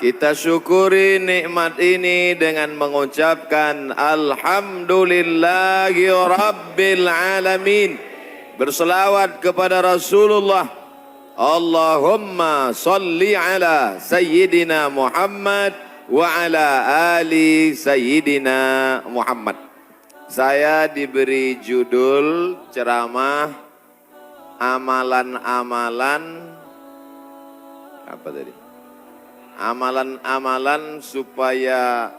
Kita syukuri nikmat ini dengan mengucapkan Alhamdulillahi Rabbil Alamin. Berselawat kepada Rasulullah. Allahumma salli ala Sayyidina Muhammad wa ala ali Sayyidina Muhammad. Saya diberi judul ceramah amalan-amalan apa tadi? Amalan-amalan supaya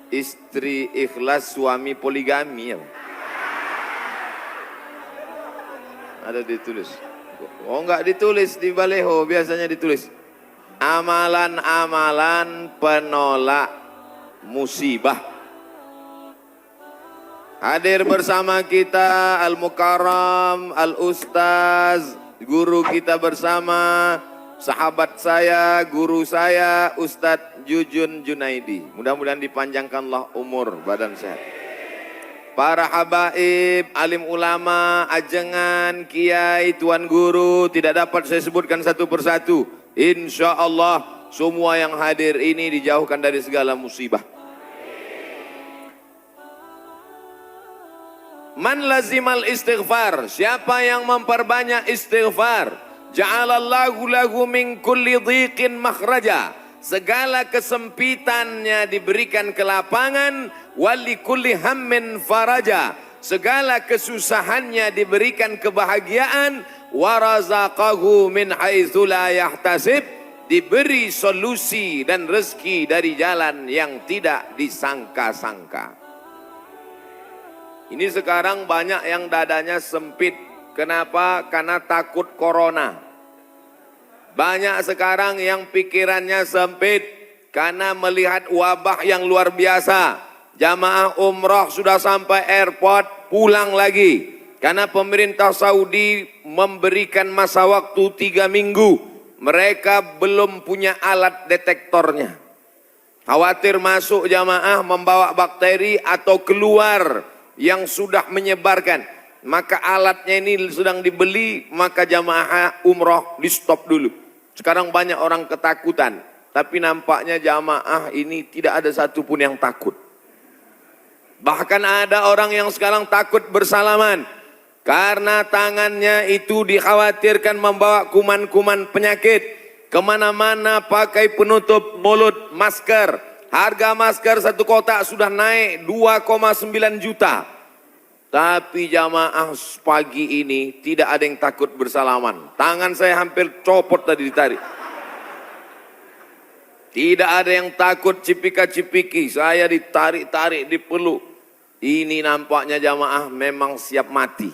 istri ikhlas, suami poligami ya. Ada ditulis. Oh enggak ditulis di baleho, biasanya ditulis. Amalan-amalan penolak musibah. Hadir bersama kita Al-Mukarram, Al-Ustaz, guru kita bersama, sahabat saya, guru saya, Ustadz Jujun Junaidi. Mudah-mudahan dipanjangkanlah umur badan sehat. Para habaib, alim ulama, ajengan, kiai, tuan guru, tidak dapat saya sebutkan satu persatu. Insya Allah semua yang hadir ini dijauhkan dari segala musibah. Man lazimal istighfar, siapa yang memperbanyak istighfar, ja'alallahu lahu min kulli dhiqin makhraja, segala kesempitannya diberikan kelapangan, wali kulli hammin faraja, segala kesusahannya diberikan kebahagiaan, warazaqahu min haitsu la yahtasib, diberi solusi dan rezeki dari jalan yang tidak disangka-sangka. Ini sekarang banyak yang dadanya sempit. Kenapa? Karena takut corona. Banyak sekarang yang pikirannya sempit karena melihat wabah yang luar biasa. Jamaah umrah sudah sampai airport, pulang lagi. Karena pemerintah Saudi memberikan masa waktu 3 minggu. Mereka belum punya alat detektornya. Khawatir masuk jamaah membawa bakteri atau keluar yang sudah menyebarkan. Maka alatnya ini sedang dibeli, maka jamaah umrah di stop dulu. Sekarang banyak orang ketakutan, tapi nampaknya jamaah ini tidak ada satupun yang takut. Bahkan ada orang yang sekarang takut bersalaman, karena tangannya itu dikhawatirkan membawa kuman-kuman penyakit. Kemana-mana pakai penutup mulut, masker. Harga masker satu kotak sudah naik 2,9 juta. Tapi jamaah pagi ini tidak ada yang takut bersalaman. Tangan saya hampir copot tadi ditarik. Tidak ada yang takut cipika-cipiki. Saya ditarik-tarik, dipeluk. Ini nampaknya jamaah memang siap mati.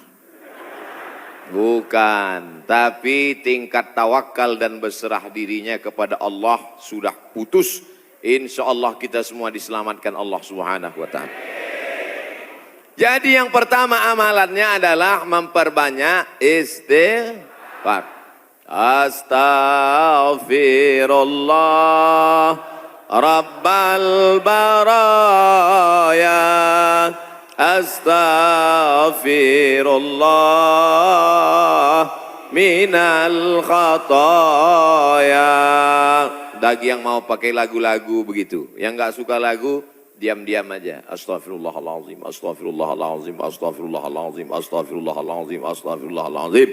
Bukan. Tapi tingkat tawakal dan berserah dirinya kepada Allah sudah putus. Insya Allah kita semua diselamatkan Allah Subhanahu wa ta'ala. Jadi yang pertama amalannya adalah memperbanyak istighfar. Astaghfirullah Rabbal baraya, astaghfirullah minal khataya. Bagi yang mau pakai lagu-lagu begitu, yang nggak suka lagu, diam-diam aja. Astaghfirullahaladzim, astaghfirullahaladzim, astaghfirullahaladzim, astaghfirullahaladzim, astaghfirullahaladzim.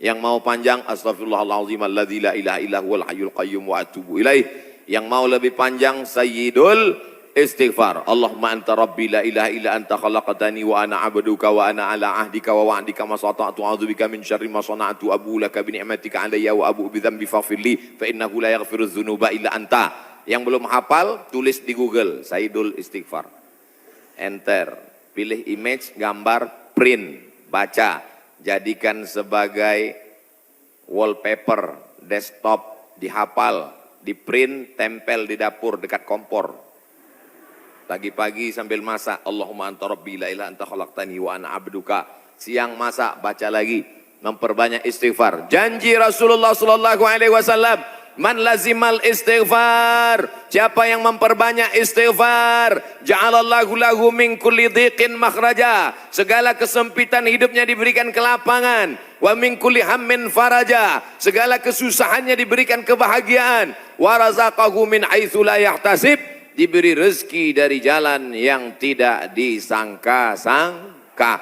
Yang mau panjang, astaghfirullahaladzim, alladzi la ilaha illa huwal hayyul qayyum wa atubu ilaih. Yang mau lebih panjang, sayyidul istighfar. Allahumma anta rabbi la ilaha illa anta khalaqtani wa ana abduka wa ana ala ahdika wa wa'dika ma sata'tu a'udzubika min syarri ma sana'tu abu laka bi ni'matika alayya wa abu bi dzambi faghfirli fa innahu la yaghfiru dzunuba illa anta. Yang belum hafal tulis di Google Sayyidul Istighfar. Enter, pilih image, gambar, print, baca, jadikan sebagai wallpaper, desktop, dihafal, di print, tempel di dapur dekat kompor. Pagi-pagi sambil masak, Allahumma anta rabbi la ilaha anta khalaqtani wa ana abduka. Siang masak, baca lagi, memperbanyak istighfar. Janji Rasulullah sallallahu alaihi wasallam, Man lazimal istighfar, siapa yang memperbanyak istighfar, ja'alallahu lahu min kulli dhiqin makhraja, segala kesempitan hidupnya diberikan kelapangan, wa min kulli hammin faraja, segala kesusahannya diberikan kebahagiaan, wa razaqahu min haitsu la yahtasib, diberi rezeki dari jalan yang tidak disangka-sangka.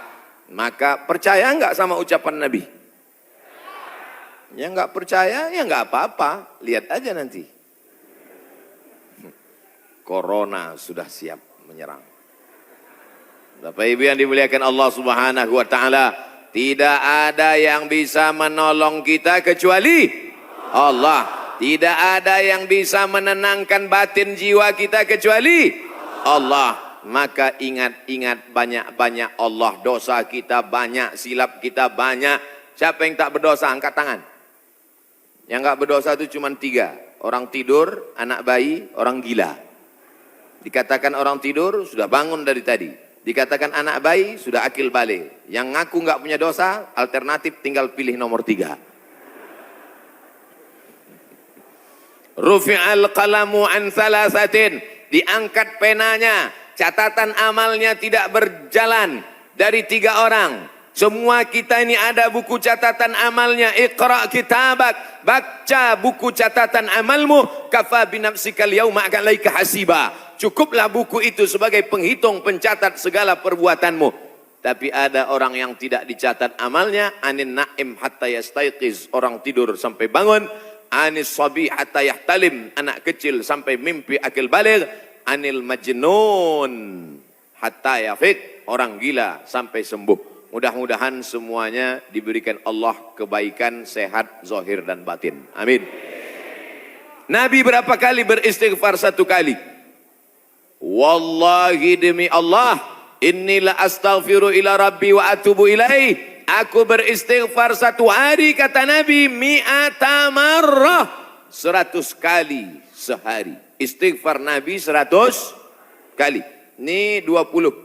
Maka percaya enggak sama ucapan Nabi? Yang enggak percaya ya enggak apa-apa, lihat aja nanti. Corona sudah siap menyerang. Bapak Ibu yang dimuliakan Allah Subhanahu wa taala, tidak ada yang bisa menolong kita kecuali Allah. Tidak ada yang bisa menenangkan batin jiwa kita kecuali Allah. Maka ingat-ingat banyak-banyak Allah. Dosa kita banyak, silap kita banyak. Siapa yang tak berdosa? Angkat tangan. Yang enggak berdosa itu cuma 3. Orang tidur, anak bayi, orang gila. Dikatakan orang tidur, sudah bangun dari tadi. Dikatakan anak bayi, sudah akil balik. Yang ngaku enggak punya dosa, alternatif tinggal pilih nomor 3. Rufi'al qalamu an thalathatin. Diangkat penanya, catatan amalnya tidak berjalan dari 3 orang. Semua kita ini ada buku catatan amalnya. Iqra kitabak, baca buku catatan amalmu. Kafa binafsikal yauma alaika hasiba. Cukuplah buku itu sebagai penghitung, pencatat segala perbuatanmu. Tapi ada orang yang tidak dicatat amalnya. Anin na'im hatta yastayqiz, orang tidur sampai bangun. Anis sabi hatta yahtalim, anak kecil sampai mimpi akil baligh. Anil majnun hatta yafiq, orang gila sampai sembuh. Mudah-mudahan semuanya diberikan Allah kebaikan, sehat, zahir dan batin. Amin. Nabi berapa kali beristighfar? 1 kali. Wallahi demi Allah, innila astaghfiru ila rabbi wa atubu ilaih. Aku beristighfar 1 hari, kata Nabi, mi'ata marrah, 100 kali sehari. Istighfar Nabi 100 kali. Ini 20.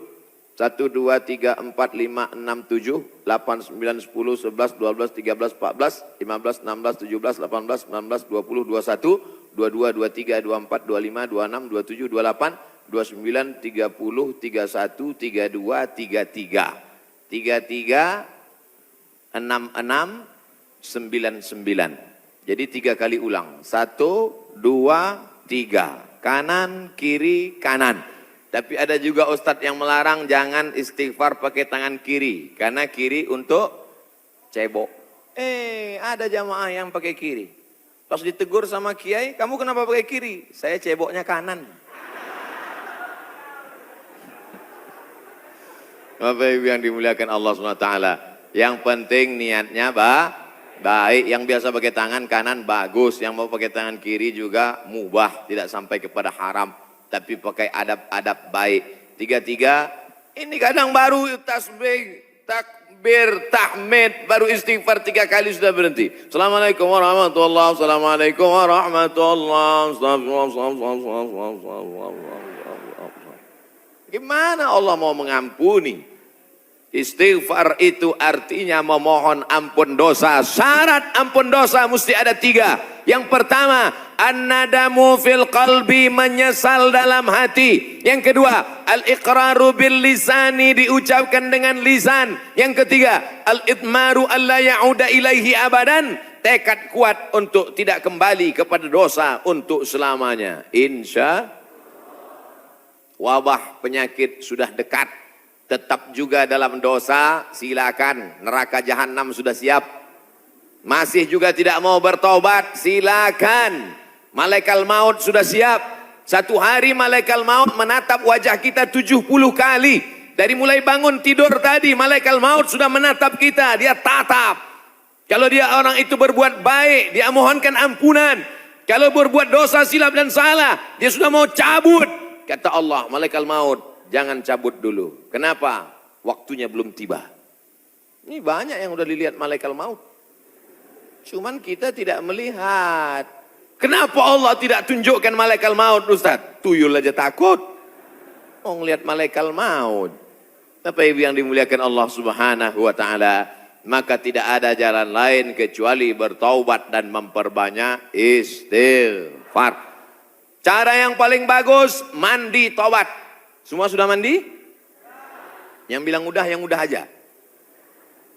1, 2, 3, 4, 5, 6, 7, 8, 9, 10, 11, 12, 13, 14, 15, 16, 17, 18, 19, 20, 21, 22, 23, 24, 25, 26, 27, 28, 29, 30, 31, 32, 33. 33, 66, 99. Jadi 3 kali ulang. 1, 2, 3. Kanan, kiri, kanan. Tapi ada juga ustadz yang melarang jangan istighfar pakai tangan kiri. Karena kiri untuk cebok. Ada jamaah yang pakai kiri. Pas ditegur sama kiai, kamu kenapa pakai kiri? Saya ceboknya kanan. Bapak Ibu yang dimuliakan Allah SWT. Yang penting niatnya baik. Yang biasa pakai tangan kanan bagus. Yang mau pakai tangan kiri juga mubah. Tidak sampai kepada haram. Tapi pakai adab-adab baik. 3, ini kadang baru tasbih, takbir, tahmid, baru istighfar 3 kali sudah berhenti. Assalamualaikum warahmatullahi wabarakatuh. Assalamualaikum warahmatullahi wabarakatuh. Gimana Allah mau mengampuni? Istighfar itu artinya memohon ampun dosa. Syarat ampun dosa mesti ada 3. Yang pertama, an-nadamu fil qalbi, menyesal dalam hati. Yang kedua, al-iqraru bil lisani, diucapkan dengan lisan. Yang ketiga, al-idmaru alla ya'uda ilaihi abadan, tekad kuat untuk tidak kembali kepada dosa untuk selamanya. Insya wabah penyakit sudah dekat, tetap juga dalam dosa, silakan. Neraka jahanam sudah siap. Masih juga tidak mau bertobat, silakan. Malaikat maut sudah siap. 1 hari malaikat maut menatap wajah kita 70 kali. Dari mulai bangun tidur tadi, malaikat maut sudah menatap kita. Dia tatap. Kalau dia orang itu berbuat baik, dia mohonkan ampunan. Kalau berbuat dosa, silap dan salah, dia sudah mau cabut. Kata Allah, malaikat maut, jangan cabut dulu. Kenapa? Waktunya belum tiba. Ini banyak yang udah dilihat malaikat maut. Cuman kita tidak melihat. Kenapa Allah tidak tunjukkan malaikat maut, Ustaz? Tuyul aja takut. Mau ngelihat malaikat maut. Bapak Ibu yang dimuliakan Allah Subhanahu wa taala, maka tidak ada jalan lain kecuali bertaubat dan memperbanyak istighfar. Cara yang paling bagus, mandi taubat. Semua sudah mandi? Yang bilang udah, yang udah aja.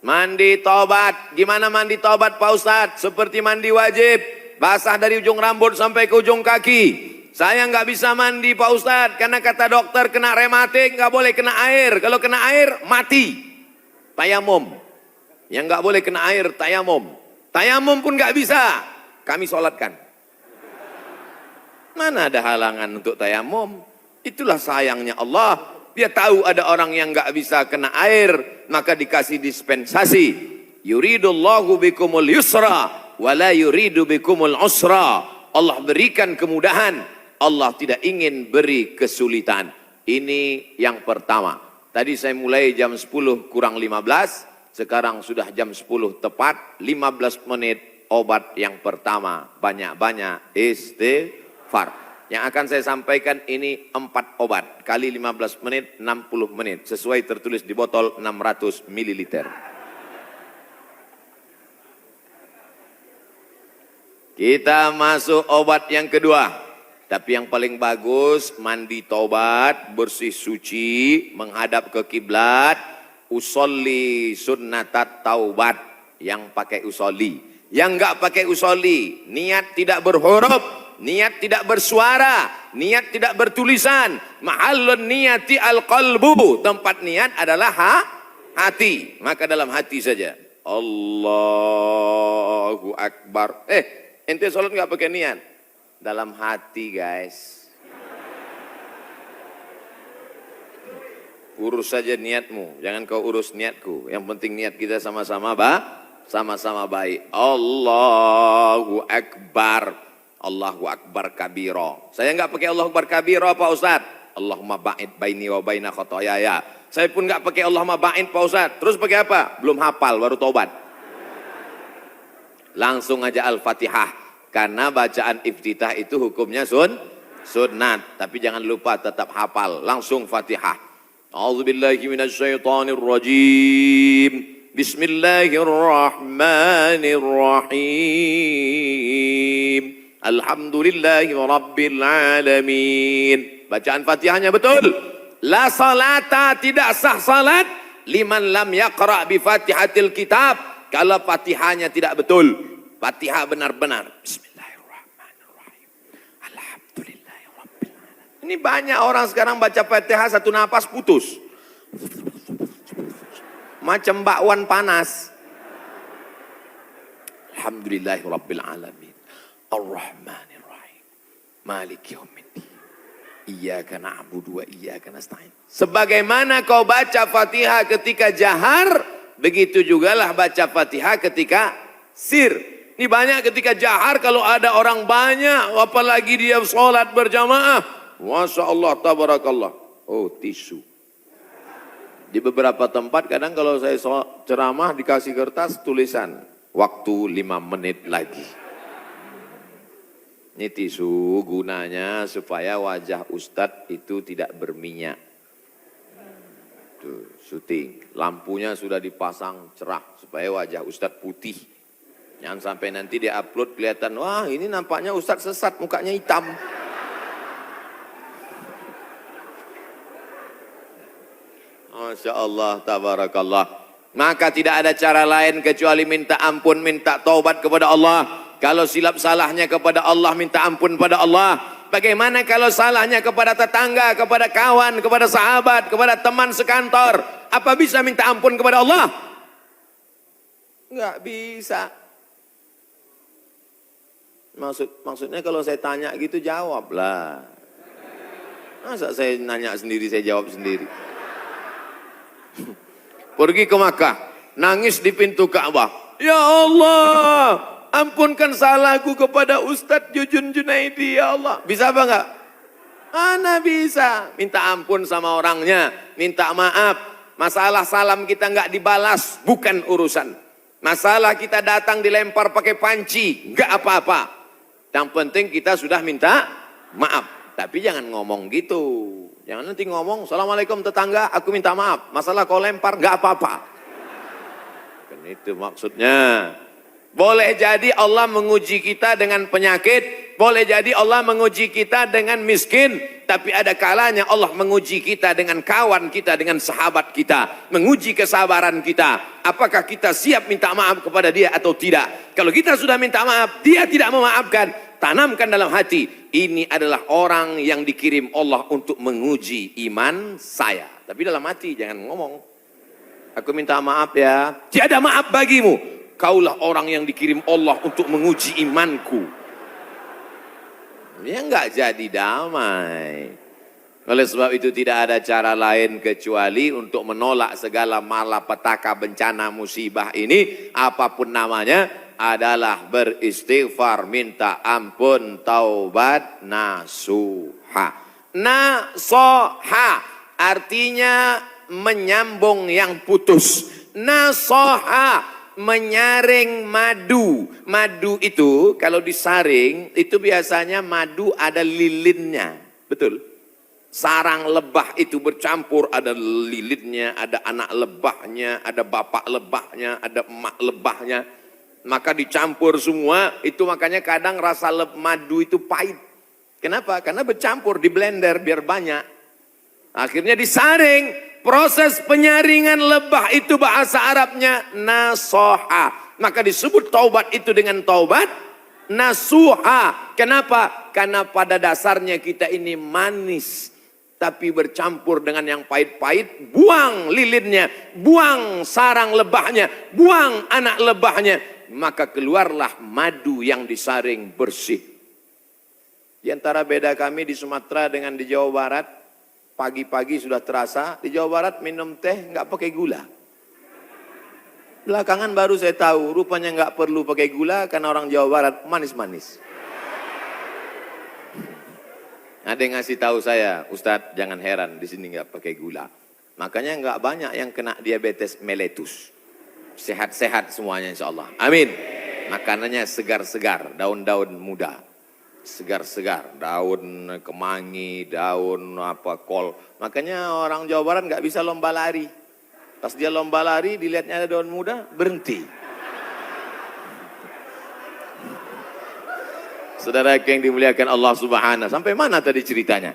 Mandi taubat. Gimana mandi taubat Pak Ustadz? Seperti mandi wajib. Basah dari ujung rambut sampai ke ujung kaki. Saya nggak bisa mandi Pak Ustadz, karena kata dokter kena rematik, nggak boleh kena air. Kalau kena air, mati. Tayamum. Yang nggak boleh kena air, tayamum. Tayamum pun nggak bisa. Kami sholatkan. Mana ada halangan untuk tayamum? Itulah sayangnya Allah. Dia tahu ada orang yang nggak bisa kena air, maka dikasih dispensasi. Yuridullahu bikumul yusra, wala yuridu bikumul usra. Allah berikan kemudahan. Allah tidak ingin beri kesulitan. Ini yang pertama. Tadi saya mulai jam 10 kurang 15. Sekarang sudah jam 10 tepat. 15 menit obat yang pertama. Banyak-banyak istighfar. Yang akan saya sampaikan ini 4 obat. Kali 15 menit, 60 menit. Sesuai tertulis di botol 600 ml. Kita masuk obat yang kedua. Tapi yang paling bagus, mandi taubat, bersih suci, menghadap ke kiblat, usolli sunnatat taubat, yang pakai usolli. Yang enggak pakai usolli, niat tidak berhuruf, niat tidak bersuara, niat tidak bertulisan. Mahallun niyati al-qalbu, tempat niat adalah hati. Maka dalam hati saja. Allahu Akbar. Ente sholat enggak pakai niat? Dalam hati guys. Urus saja niatmu, jangan kau urus niatku. Yang penting niat kita sama-sama sama-sama baik. Allahu Akbar. Allahu Akbar kabiro. Saya enggak pakai Allahu Akbar kabiro Pak Ustadz. Allahumma ba'id baini wa baina khotoyaya. Saya pun enggak pakai Allahumma ba'id Pak Ustadz. Terus pakai apa? Belum hafal, baru taubat. Langsung aja Al-Fatihah. Karena bacaan iftitah itu hukumnya sunnat. Tapi jangan lupa tetap hafal. Langsung Fatihah. A'udzubillahi minasyaitonirrajim. Bismillahirrahmanirrahim. Alhamdulillahi rabbil alamin. Bacaan Fatihahnya betul. La salata, tidak sah salat liman lam yaqra' bi Fatihatil kitab. Kalau Fatihahnya tidak betul. Fatihah benar-benar. Bismillahirrahmanirrahim. Alhamdulillahirabbil alamin. Ini banyak orang sekarang baca Fatihah satu napas putus. Macam bakwan panas. Alhamdulillahirabbil alamin. Ar-Rahmanir-Rahim. Maliki yaumiddin. Iyyaka na'budu wa iyyaka nasta'in. Sebagaimana kau baca Fatihah ketika jahar, begitu jugalah baca Fatihah ketika sir. Ini banyak ketika jahar kalau ada orang banyak, apalagi dia sholat berjamaah. Masya Allah, tabarakallah. Oh, tisu. Di beberapa tempat kadang kalau saya ceramah dikasih kertas tulisan. Waktu 5 menit lagi. Ini tisu gunanya supaya wajah Ustadz itu tidak berminyak. Tuh, syuting. Lampunya sudah dipasang cerah supaya wajah Ustadz putih. Jangan sampai nanti dia upload kelihatan, wah ini nampaknya Ustadz sesat, mukanya hitam. Masya Allah, tabarakallah. Maka tidak ada cara lain kecuali minta ampun, minta taubat kepada Allah. Kalau silap salahnya kepada Allah, minta ampun pada Allah. Bagaimana kalau salahnya kepada tetangga, kepada kawan, kepada sahabat, kepada teman sekantor? Apa bisa minta ampun kepada Allah? Enggak bisa. Maksudnya kalau saya tanya gitu jawablah. Masa saya nanya sendiri, saya jawab sendiri. Pergi ke Makkah, nangis di pintu Ka'bah. Ya Allah, ampunkan salahku kepada Ustadz Jujun Junaidi, ya Allah. Bisa apa enggak? Ana bisa. Minta ampun sama orangnya, minta maaf. Masalah salam kita enggak dibalas, bukan urusan. Masalah kita datang dilempar pakai panci, enggak apa-apa. Yang penting kita sudah minta maaf. Tapi jangan ngomong gitu. Jangan nanti ngomong, Assalamualaikum tetangga, aku minta maaf. Masalah kau lempar, enggak apa-apa. Itu maksudnya. Boleh jadi Allah menguji kita dengan penyakit, boleh jadi Allah menguji kita dengan miskin, tapi ada kalanya Allah menguji kita dengan kawan kita, dengan sahabat kita, menguji kesabaran kita. Apakah kita siap minta maaf kepada dia atau tidak? Kalau kita sudah minta maaf, dia tidak memaafkan, tanamkan dalam hati, ini adalah orang yang dikirim Allah untuk menguji iman saya. Tapi dalam hati jangan ngomong, aku minta maaf ya, tiada maaf bagimu. Kaulah orang yang dikirim Allah untuk menguji imanku. Ya enggak jadi damai. Oleh sebab itu tidak ada cara lain kecuali untuk menolak segala malapetaka, bencana, musibah ini, apapun namanya, adalah beristighfar, minta ampun, taubat, nasuha. Nasoha artinya menyambung yang putus. Nasoha menyaring madu. Madu itu kalau disaring itu biasanya madu ada lilinnya. Betul? Sarang lebah itu bercampur, ada lilinnya, ada anak lebahnya, ada bapak lebahnya, ada emak lebahnya. Maka dicampur semua, itu makanya kadang rasa madu itu pahit. Kenapa? Karena bercampur di blender biar banyak. Akhirnya disaring. Proses penyaringan lebah itu bahasa Arabnya nasoha. Maka disebut taubat itu dengan taubat nasuha. Kenapa? Karena pada dasarnya kita ini manis, tapi bercampur dengan yang pahit-pahit. Buang lilinnya, buang sarang lebahnya, buang anak lebahnya. Maka keluarlah madu yang disaring bersih. Di antara beda kami di Sumatera dengan di Jawa Barat, pagi-pagi sudah terasa, di Jawa Barat minum teh nggak pakai gula. Belakangan baru saya tahu, rupanya nggak perlu pakai gula karena orang Jawa Barat manis-manis. Ada yang ngasih tahu saya, Ustadz jangan heran di sini nggak pakai gula. Makanya nggak banyak yang kena diabetes mellitus. Sehat-sehat semuanya insya Allah. Amin. Makanannya segar-segar, daun-daun muda. Segar-segar, daun kemangi, daun kol. Makanya orang Jawa Barat nggak bisa lomba lari. Pas dia lomba lari, dilihatnya ada daun muda, berhenti. Saudara yang dimuliakan Allah Subhanahu, sampai mana tadi ceritanya?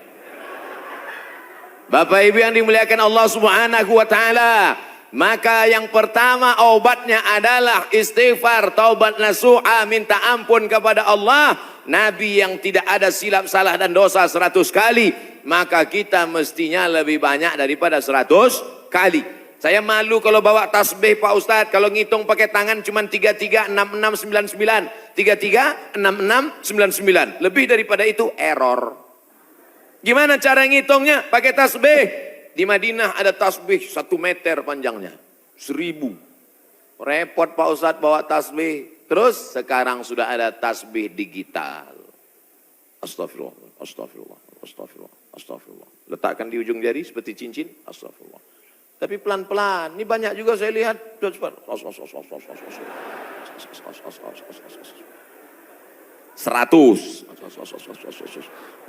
Bapak Ibu yang dimuliakan Allah Subhanahu wa taala, maka yang pertama obatnya adalah istighfar, taubat nasuha, minta ampun kepada Allah. Nabi yang tidak ada silap, salah dan dosa 100 kali, maka kita mestinya lebih banyak daripada 100 kali. Saya malu kalau bawa tasbih Pak Ustadz, kalau ngitung pakai tangan cuma 336699, 336699, lebih daripada itu error. Gimana cara ngitungnya? Pakai tasbih. Di Madinah ada tasbih 1 meter panjangnya, 1000. Repot Pak Ustadz bawa tasbih. Terus sekarang sudah ada tasbih digital. Astagfirullah, astagfirullah, astagfirullah, astagfirullah. Letakkan di ujung jari seperti cincin, astagfirullah. Tapi pelan-pelan, ini banyak juga saya lihat. 100,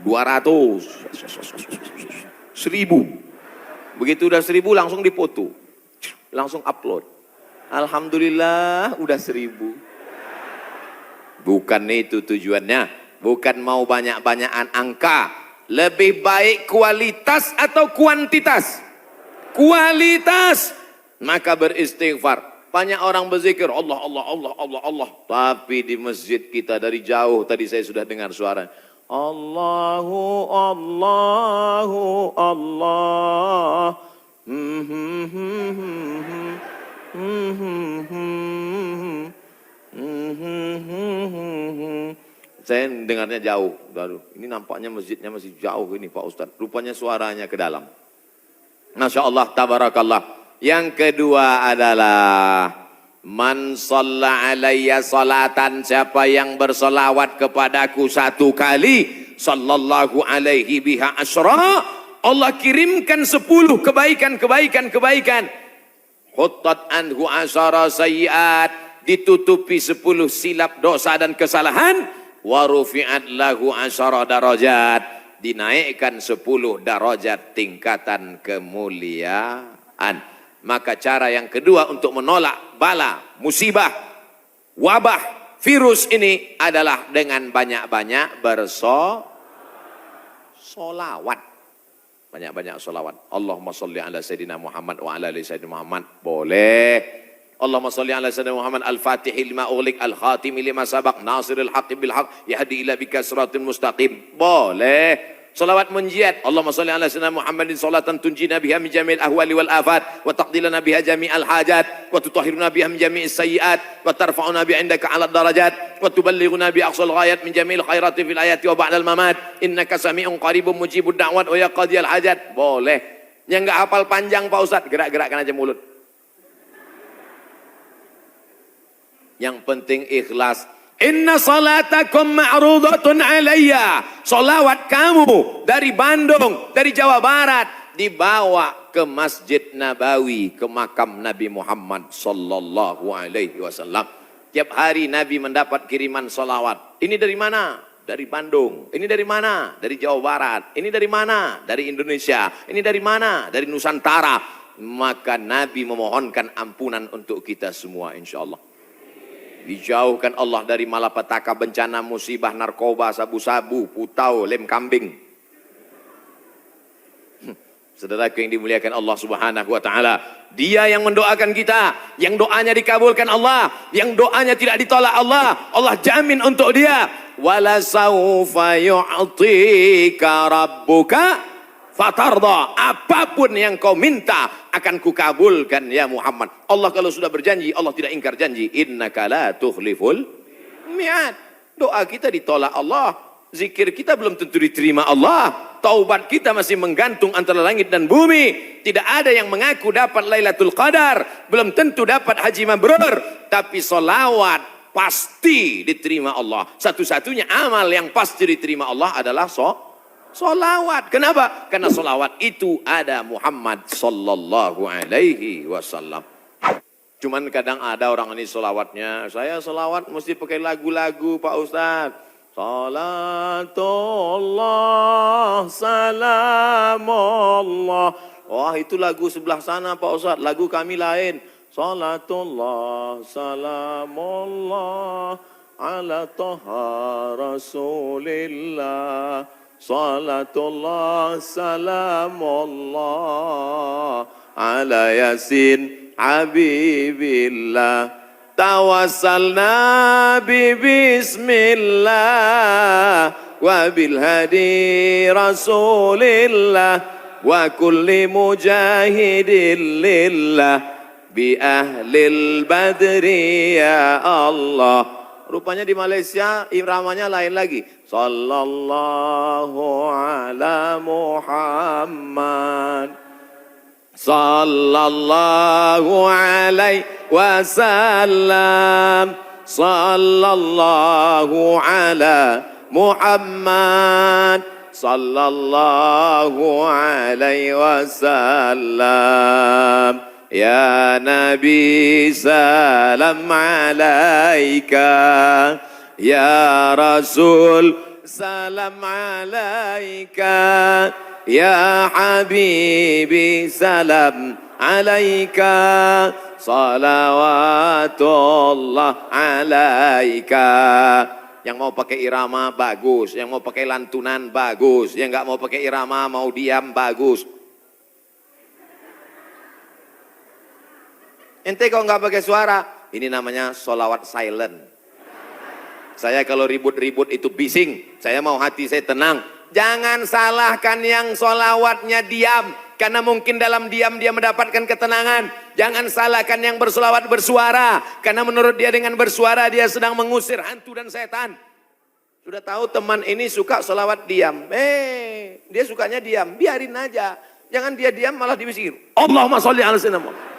200, 1000. Begitu udah 1000 langsung dipoto. Langsung upload. Alhamdulillah udah 1000. Bukan itu tujuannya. Bukan mau banyak-banyakan angka. Lebih baik kualitas atau kuantitas? Kualitas. Maka beristighfar. Banyak orang berzikir Allah, Allah, Allah, Allah, Allah. Tapi di masjid kita dari jauh tadi saya sudah dengar suara Allahu, Allahu, Allah. Saya dengarnya jauh. Ini nampaknya masjidnya masih jauh ini Pak Ustadz. Rupanya suaranya ke dalam. Masya Allah, tabarakallah. Yang kedua adalah man shalla alayya salatan, siapa yang bersolawat kepadaku 1 kali, sallallahu alaihi biha asyra, Allah kirimkan 10 kebaikan. Huttat anhu asyara sayyiat, ditutupi 10 silap dosa dan kesalahan. Wa rufi'at lahu asyara darajat, dinaikkan 10 darajat tingkatan kemuliaan. Maka cara yang kedua untuk menolak bala, musibah, wabah, virus ini adalah dengan banyak-banyak bersolawat. Banyak-banyak solawat. Allahumma salli ala Sayyidina Muhammad wa ala ali Sayyidina Muhammad. Boleh. Allahumma salli ala Sayyidina Muhammad al-Fatihi lima ughliq al-Khatimi lima sabaq nasiril haqqi bil haqq yahdi ila bika siratal mustaqim. Boleh. Salawat munjiat. Allahumma salli ala Sayyidina Muhammadin salatan tunjina biha min jami'il ahwali wal afat wa taqdilana biha jami'al hajat wa tutahhiruna biha min jami'is sayyiat wa tarfa'una bi 'indaka 'ala darajat wa tuballighuna bi aqsal ghayat min jami'il khairati fil ayati wa ba'dal mamat innaka sami'un qaribun mujibud da'wat wa ya qadiyal hajat. Boleh. Yang enggak hafal panjang Pak Ustaz, gerak-gerakkan aja mulut. Yang penting ikhlas. Inna salatakum ma'rudatun alayya. Salawat kamu dari Bandung, dari Jawa Barat dibawa ke Masjid Nabawi, ke makam Nabi Muhammad sallallahu alaihi wasallam. Tiap hari Nabi mendapat kiriman salawat. Ini dari mana? Dari Bandung. Ini dari mana? Dari Jawa Barat. Ini dari mana? Dari Indonesia. Ini dari mana? Dari Nusantara. Maka Nabi memohonkan ampunan untuk kita semua insyaallah. Dijauhkan Allah dari malapetaka, bencana, musibah, narkoba, sabu-sabu, putau, lem kambing. Saudaraku yang dimuliakan Allah Subhanahu wa taala, Dia yang mendoakan kita, yang doanya dikabulkan Allah, yang doanya tidak ditolak Allah, Allah jamin untuk dia. Wala saufa yu'tika rabbuka fatarda, apapun yang kau minta akan kukabulkan ya Muhammad. Allah kalau sudah berjanji, Allah tidak ingkar janji. Innaka la tukhliful mi'ad. Doa kita ditolak Allah, zikir kita belum tentu diterima Allah, taubat kita masih menggantung antara langit dan bumi. Tidak ada yang mengaku dapat Lailatul Qadar, belum tentu dapat haji mabrur, tapi solawat pasti diterima Allah. Satu-satunya amal yang pasti diterima Allah adalah solawat. Kenapa? Karena solawat itu ada Muhammad sallallahu alaihi wasallam. Cuman kadang ada orang ini solawatnya, saya solawat mesti pakai lagu-lagu Pak Ustadz. Salatullah, salamullah. Wah itu lagu sebelah sana Pak Ustadz, lagu kami lain. Salatullah, salamullah, ala toha rasulillah. Salatullah salamullah ala yasin habibillah. Tawassalna bi bismillah wa bil hadi rasulillah wa kulli mujahidin lillah bi ahlil badri ya Allah. Rupanya di Malaysia iramanya lain lagi. Sallallahu ala Muhammad. Sallallahu alaihi wasallam. Sallallahu ala Muhammad. Sallallahu alaihi wasallam. Ya Nabi salam alaika, ya Rasul salam alaika, ya Habibi salam alaika, salawatullah alaika. Yang mau pakai irama bagus, yang mau pakai lantunan bagus, yang nggak mau pakai irama mau diam bagus. Ente kalau nggak pakai suara, ini namanya solawat silent. Saya kalau ribut-ribut itu bising, saya mau hati saya tenang. Jangan salahkan yang solawatnya diam, karena mungkin dalam diam dia mendapatkan ketenangan. Jangan salahkan yang bersolawat bersuara, karena menurut dia dengan bersuara dia sedang mengusir hantu dan setan. Sudah tahu teman ini suka solawat diam, dia sukanya diam, biarin aja. Jangan dia diam malah dibisir. Allahumma sholli ala sayyidina Muhammad.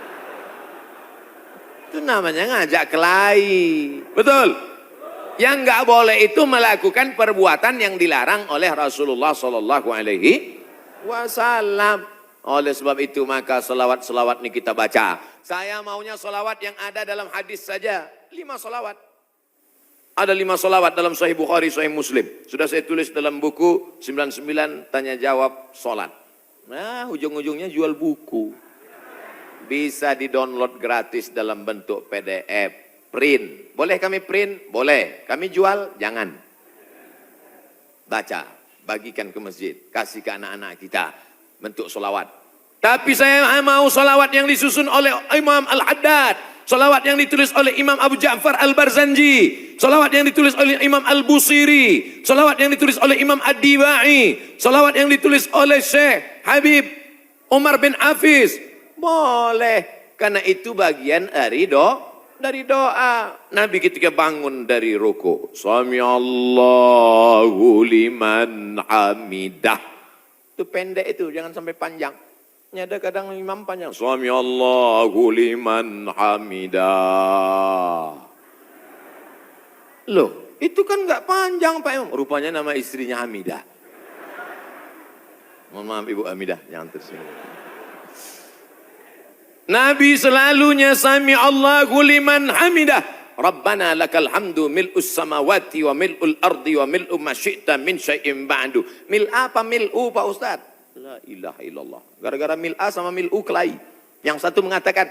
Itu namanya ngajak kelahi. Betul? Yang nggak boleh itu melakukan perbuatan yang dilarang oleh Rasulullah Sallallahu Alaihi Wasallam. Oleh sebab itu maka selawat-selawat ini kita baca. Saya maunya selawat yang ada dalam hadis saja. 5 selawat. Ada 5 selawat dalam Sahih Bukhari, Sahih Muslim. Sudah saya tulis dalam buku 99 tanya jawab solat. Nah ujung-ujungnya jual buku. Bisa di-download gratis dalam bentuk PDF. Print. Boleh kami print? Boleh. Kami jual? Jangan. Baca. Bagikan ke masjid. Kasih ke anak-anak kita. Bentuk solawat. Tapi saya mau solawat yang disusun oleh Imam Al-Haddad. Solawat yang ditulis oleh Imam Abu Ja'far Al-Barzanji. Solawat yang ditulis oleh Imam Al-Busiri. Solawat yang ditulis oleh Imam Ad-Dibai. Solawat yang ditulis oleh Syekh Habib Umar bin Hafiz. Boleh. Karena itu bagian dari doa. Nabi ketika bangun dari ruku. Sami Allahu liman hamidah. Itu pendek itu, jangan sampai panjang. Ada kadang imam panjang. Sami Allahu liman hamidah. Loh, itu kan nggak panjang Pak Imam. Rupanya nama istrinya Hamidah. Mohon maaf Ibu Hamidah, jangan tersinggung. Nabi selalunya Sami Allahu liman hamidah. Rabbana lakal hamdu mil'us samawati wa mil'ul ardi wa mil'u ma syi'ta min syai'in ba'du. Mil apa mil'u Pak Ustaz? La ilaha illallah. Gara-gara mil'a sama mil'u kelahi. Yang satu mengatakan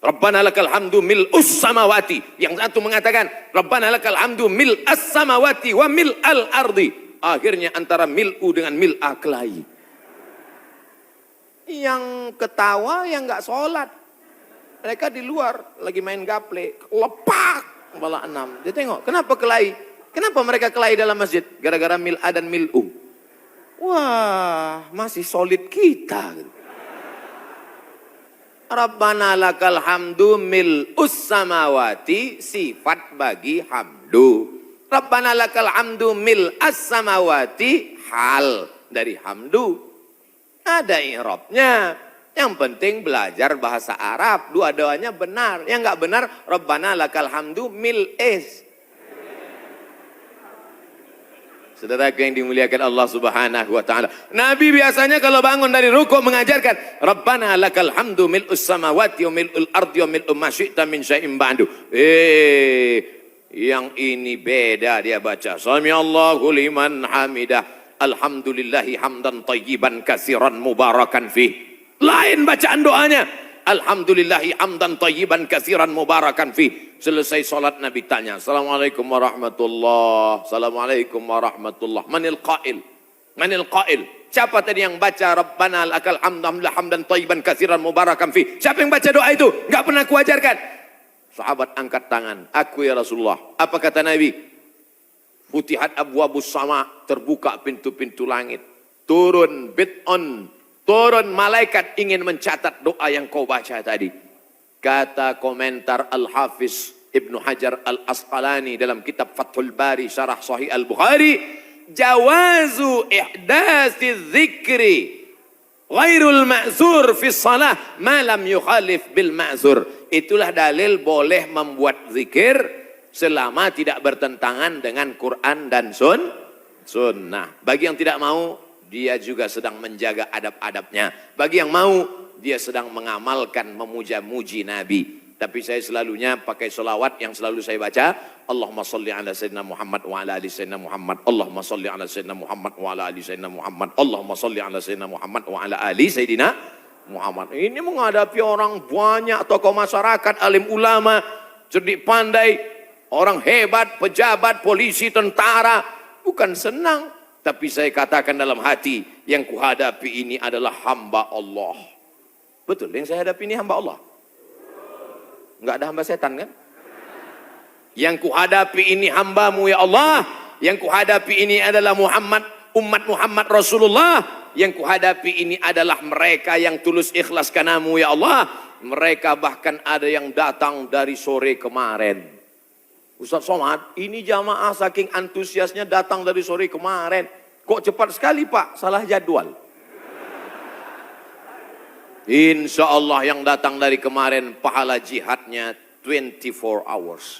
Rabbana lakal hamdu mil'us samawati. Yang satu mengatakan Rabbana lakal hamdu mil'as samawati wa mil'al ardi. Akhirnya antara mil'u dengan mil'a kelahi. Yang ketawa yang enggak sholat. Mereka di luar lagi main gaple. Lepak kepala 6. Dia tengok kenapa kelahi? Kenapa mereka kelahi dalam masjid? Gara-gara mil'a dan mil'u. Wah, masih solid kita. Rabbana lakal hamdu mil'us samawati, sifat bagi hamdu. Rabbana lakal hamdu mil'as samawati, hal dari hamdu. Ada i'rabnya. Yang penting belajar bahasa Arab. Dua-duanya benar. Yang enggak benar, Rabbana lakal hamdu mil'is. Saudaraku yang dimuliakan Allah Subhanahu wa taala. Nabi biasanya kalau bangun dari rukuk mengajarkan Rabbana lakal hamdu mil'us samawati wa mil'ul ardi wa mil'u ma syi'ta min syai'in ba'du. Yang ini beda dia baca. Sami Allahu liman hamidah. Alhamdulillahi hamdan tayyiban katsiran mubarakan fih. Lain bacaan doanya. Alhamdulillahi hamdan tayyiban katsiran mubarakan fih. Selesai sholat Nabi tanya, Assalamualaikum warahmatullah, Assalamualaikum warahmatullah. Manil qail? Manil qail? Siapa tadi yang baca Rabbana lakal hamdan thayyiban katsiran mubarakan fi? Siapa yang baca doa itu? Enggak pernah kuajarkan. Sahabat angkat tangan, aku ya Rasulullah. Apa kata Nabi? Futihat abwabus sama, terbuka pintu-pintu langit. Turun bid'un, turun malaikat ingin mencatat doa yang kau baca tadi. Kata komentar Al-Hafiz Ibnu Hajar Al-Asqalani dalam kitab Fathul Bari Syarah Sahih Al-Bukhari, jawazu ihdasi dzikri ghairul ma'zur fi shalah ma lam yukhalif bil ma'zur. Itulah dalil boleh membuat zikir selama tidak bertentangan dengan Quran dan sunnah. Bagi yang tidak mau, dia juga sedang menjaga adab-adabnya. Bagi yang mau, dia sedang mengamalkan memuja-muji Nabi. Tapi saya selalunya pakai solawat yang selalu saya baca. Allahumma salli ala sayyidina Muhammad wa ala ali sayyidina Muhammad. Allahumma salli ala sayyidina Muhammad wa ala ali sayyidina Muhammad. Allahumma salli ala sayyidina Muhammad wa ala ali sayyidina Muhammad. Ini menghadapi orang banyak, tokoh masyarakat, alim ulama, cerdik pandai, orang hebat, pejabat, polisi, tentara. Bukan senang. Tapi saya katakan dalam hati, yang kuhadapi ini adalah hamba Allah. Betul, yang saya hadapi ini hamba Allah. Enggak ada hamba setan kan? Yang kuhadapi ini hambamu ya Allah. Yang kuhadapi ini adalah Muhammad, umat Muhammad Rasulullah. Yang kuhadapi ini adalah mereka yang tulus ikhlas karenamu ya Allah. Mereka bahkan ada yang datang dari sore kemarin. Ustaz Somad, ini jamaah saking antusiasnya datang dari sore kemarin. Kok cepat sekali Pak? Salah jadwal. Insya Allah yang datang dari kemarin pahala jihadnya 24 hours.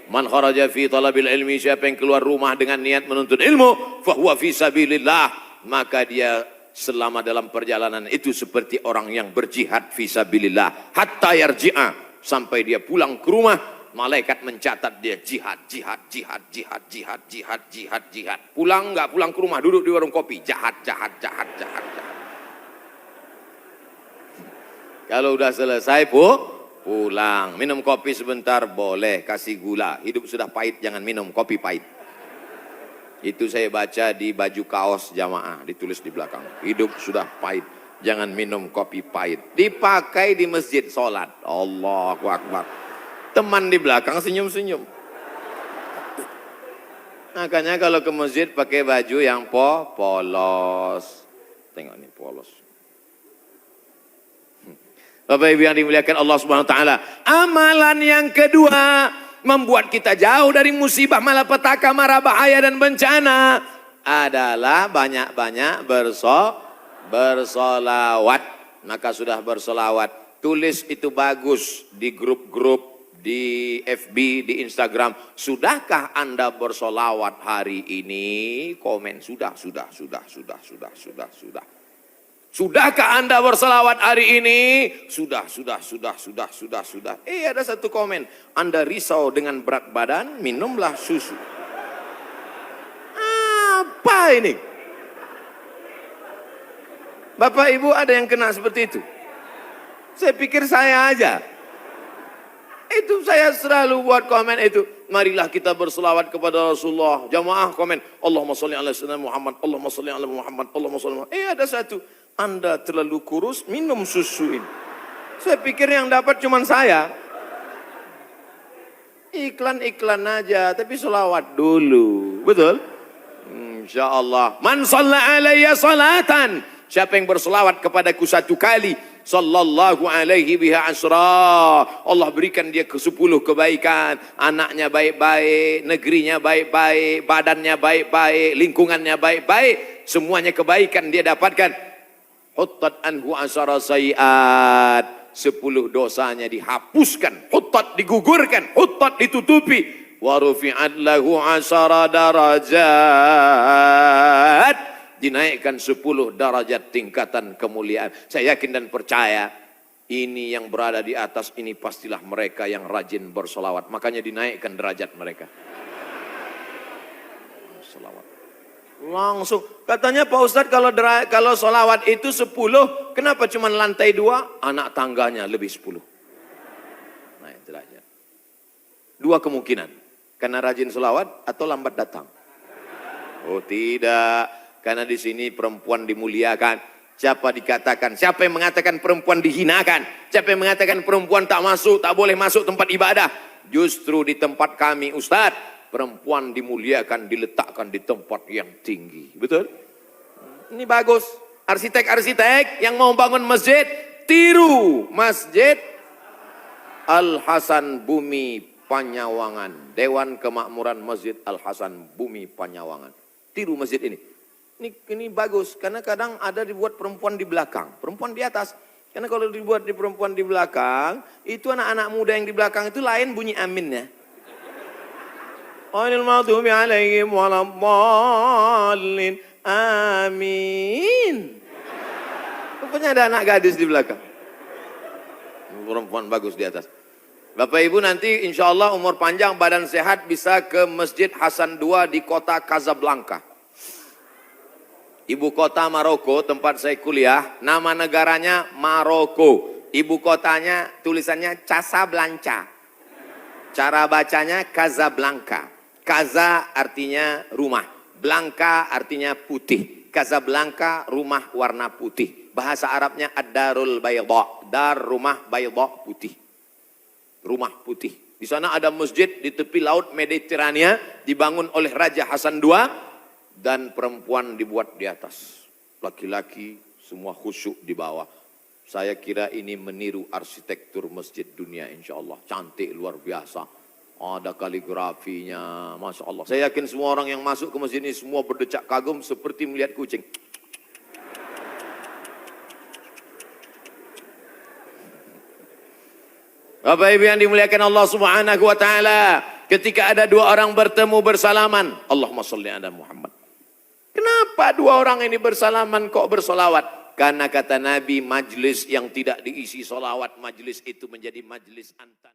Man kharaja fi talabil ilmi, siapa yang keluar rumah dengan niat menuntut ilmu, fahuwa fi sabilillah, maka dia selama dalam perjalanan itu seperti orang yang berjihad fi sabilillah. Hatta yarji'a, sampai dia pulang ke rumah, malaikat mencatat dia jihad. Pulang enggak pulang ke rumah, duduk di warung kopi, jahat. Kalau udah selesai pulang. Minum kopi sebentar boleh, kasih gula. Hidup sudah pahit, jangan minum kopi pahit. Itu saya baca di baju kaos jamaah, ditulis di belakang. Hidup sudah pahit, jangan minum kopi pahit. Dipakai di masjid sholat. Allahu Akbar. Teman di belakang senyum-senyum. Makanya kalau ke masjid pakai baju yang polos. Tengok nih polos. Bapak Ibu yang dimuliakan Allah Subhanahu wa taala. Amalan yang kedua membuat kita jauh dari musibah, malapetaka, mara bahaya dan bencana adalah banyak-banyak bersolawat. Maka sudah bersolawat, tulis itu bagus di grup-grup, di FB, di Instagram. Sudahkah Anda bersolawat hari ini? Komen sudah. Sudahkah Anda berselawat hari ini? Sudah. Ada satu komen. Anda risau dengan berat badan, minumlah susu. Apa ini? Bapak Ibu ada yang kena seperti itu? Saya pikir saya aja. Itu saya selalu buat komen itu. Marilah kita berselawat kepada Rasulullah. Jamaah komen. Allahumma sholli ala sayyidina Muhammad. Allahumma sholli ala Muhammad. Allahumma sholli ala Muhammad. Ada satu. Anda terlalu kurus, minum susu ini. Saya pikir yang dapat cuma saya. Iklan-iklan aja, tapi selawat dulu. Betul? Insya Allah. Man shalla alayya salatan. Siapa yang berselawat kepadaku satu kali. Sallallahu alaihi biha asra. Allah berikan dia ke 10 kebaikan. Anaknya baik-baik, negerinya baik-baik, badannya baik-baik, lingkungannya baik-baik. Semuanya kebaikan dia dapatkan. Huttat anhu asara sayiat. 10 dosanya dihapuskan. Huttat digugurkan. Huttat ditutupi. Wa rufi'at lahu asara darajat. Dinaikkan 10 darajat tingkatan kemuliaan. Saya yakin dan percaya. Ini yang berada di atas ini pastilah mereka yang rajin bersolawat. Makanya dinaikkan derajat mereka. Solawat. Langsung. Katanya Pak Ustadz kalau solawat itu 10, kenapa cuma lantai 2? Anak tangganya lebih 10. Nah itu aja. 2 kemungkinan. Karena rajin solawat atau lambat datang. Oh tidak. Karena di sini perempuan dimuliakan. Siapa yang mengatakan perempuan dihinakan? Siapa yang mengatakan perempuan tak boleh masuk tempat ibadah? Justru di tempat kami Ustadz. Perempuan dimuliakan, diletakkan di tempat yang tinggi. Betul? Ini bagus. Arsitek-arsitek yang mau bangun masjid, tiru Masjid Al-Hasan Bumi Panyawangan. Dewan Kemakmuran Masjid Al-Hasan Bumi Panyawangan. Tiru masjid ini. Ini bagus. Karena kadang ada dibuat perempuan di belakang. Perempuan di atas. Karena kalau dibuat di perempuan di belakang, itu anak-anak muda yang di belakang itu lain bunyi aminnya. Ghairil maghdubi alaihim waladdallin. Amin. Rupanya ada anak gadis di belakang. Perempuan bagus di atas. Bapak Ibu nanti insya Allah umur panjang, badan sehat bisa ke Masjid Hasan II di kota Casablanca. Ibu kota Maroko, tempat saya kuliah, nama negaranya Maroko. Ibu kotanya tulisannya Casablanca. Cara bacanya Casablanca. Casa artinya rumah, Blanca artinya putih. Casablanca rumah warna putih. Bahasa Arabnya ad-darul bayda, dar rumah bayda putih. Rumah putih. Di sana ada masjid di tepi laut Mediterania dibangun oleh Raja Hasan II dan perempuan dibuat di atas. Laki-laki semua khusyuk di bawah. Saya kira ini meniru arsitektur masjid dunia insya Allah. Cantik luar biasa. Ada kaligrafinya, Masya Allah. Saya yakin semua orang yang masuk ke masjid ini semua berdecak kagum seperti melihat kucing. Bapak Ibu yang dimuliakan Allah Subhanahu wa taala, ketika ada 2 orang bertemu bersalaman, Allahumma sholli ala Muhammad. Kenapa 2 orang ini bersalaman kok bersolawat? Karena kata Nabi, majlis yang tidak diisi solawat, majlis itu menjadi majlis antan.